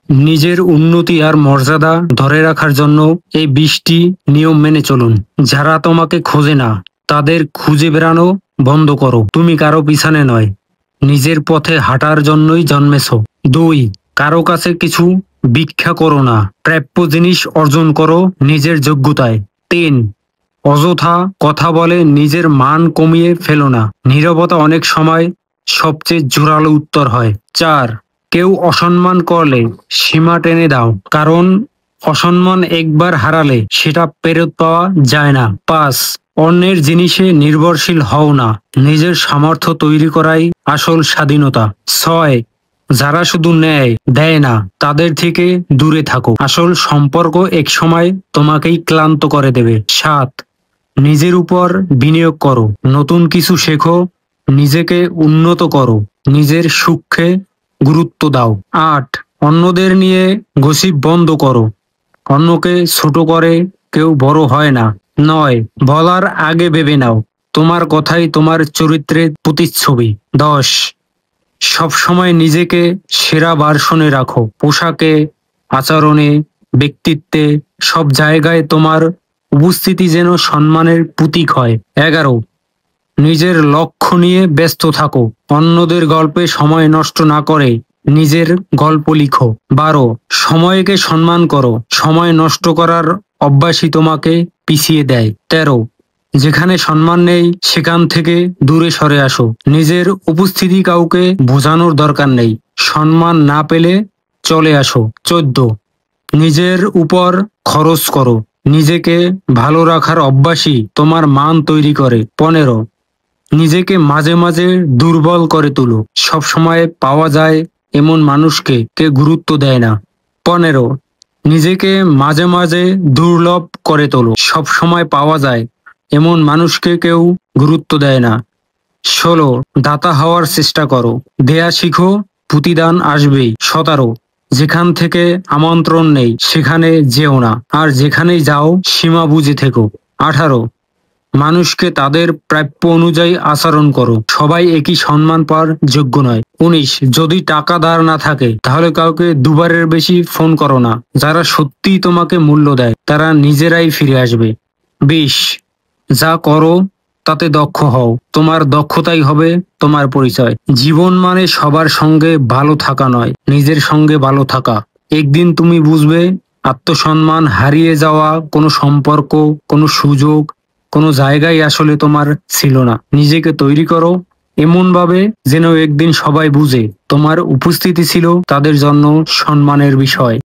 নিজের উন্নতি আর মর্যাদা ধরে রাখার জন্য এই 20টি নিয়ম মেনে চলুন। যারা তোমাকে খোঁজে না তাদের খুঁজে বেড়ানো বন্ধ করো। তুমি কারো পিছনে নয়, নিজের পথে হাঁটার জন্যই জন্মেছো। 2, কারো কাছে কিছু ভিক্ষা করো না, প্রাপ্য জিনিস অর্জন করো নিজের যোগ্যতায়। 3, অযথা কথা বলে নিজের মান কমিয়ে ফেলো না, নীরবতা অনেক সময় সবচেয়ে জোরালো উত্তর হয়। 4, কেউ অসম্মান করলে সীমা টেনে দাও, কারণ অসম্মান একবার হারালে সেটা ফেরত পাওয়া যায় না। 5, অন্যের জিনিসে নির্ভরশীল হও না, নিজের সামর্থ্য তৈরি করাই আসল স্বাধীনতা। 6, যারা শুধু নেয় দেয় না তাদের থেকে দূরে থাকো, আসল সম্পর্ক একসময় তোমাকেই ক্লান্ত করে দেবে। 7, নিজের উপর বিনিয়োগ করো, নতুন কিছু শেখো, নিজেকে উন্নত করো, নিজের সুখে গুরুত্ব দাও। 8, অন্যদের নিয়ে গসিপ বন্ধ করো, অন্যকে ছোট করে কেউ বড় হয় না। 9, বলার আগে ভেবে নাও, তোমার কথাই তোমার চরিত্রের প্রতিচ্ছবি। 10, সবসময় নিজেকে সেরা ভার্সনে রাখো, পোশাকে, আচরণে, ব্যক্তিত্বে, সব জায়গায় তোমার উপস্থিতি যেন সম্মানের প্রতীক হয়। 11, নিজের লক্ষ্য নিয়ে ব্যস্ত থাকো, অন্যদের গল্পে সময় নষ্ট না করে নিজের গল্প লিখো। 12, সময়কে সম্মান করো, সময় নষ্ট করার অভ্যাসই তোমাকে পিছিয়ে দেয়। 13, যেখানে সম্মান নেই সেখান থেকে দূরে সরে আসো, নিজের উপস্থিতি কাউকে বোঝানোর দরকার নেই, সম্মান না পেলে চলে আসো। 14, নিজের উপর খরচ করো, নিজেকে ভালো রাখার অভ্যাসই তোমার মান তৈরি করে। 15, নিজেকে মাঝে মাঝে দুর্বল করে তুলো, সবসময় পাওয়া যায় এমন মানুষকে কেউ গুরুত্ব দেয় না। 15, নিজেকে মাঝে মাঝে দুর্লভ করে তোলো, সবসময় পাওয়া যায় এমন মানুষকে কেউ গুরুত্ব দেয় না। 16, দাতা হওয়ার চেষ্টা করো, দেয়া শিখো, প্রতিদান আসবেই। 17, যেখান থেকে আমন্ত্রণ নেই সেখানে যেও না, আর যেখানেই যাও সীমা বুঝে থেকো। 18, মানুষকে তাদের প্রাপ্য অনুযায়ী আচরণ করো, সবাই একই সম্মান পাওয়ার যোগ্য নয়। 19, যদি টাকা ধার না থাকে তাহলে কাউকে দুবারের বেশি ফোন করো না, যারা সত্যিই তোমাকে মূল্য দেয় তারা নিজেরাই ফিরে আসবে। 20, যা করো তাতে দক্ষ হও, তোমার দক্ষতাই হবে তোমার পরিচয়। জীবন মানে সবার সঙ্গে ভালো থাকা নয়, নিজের সঙ্গে ভালো থাকা। একদিন তুমি বুঝবে আত্মসম্মান হারিয়ে যাওয়া কোনো সম্পর্ক, কোনো সুযোগ, কোনো জায়গায় আসলে তোমার ছিল না। নিজেকে তৈরি করো এমন ভাবে যেন একদিন সবাই বুঝে তোমার উপস্থিতি ছিল তাদের জন্য সম্মানের বিষয়।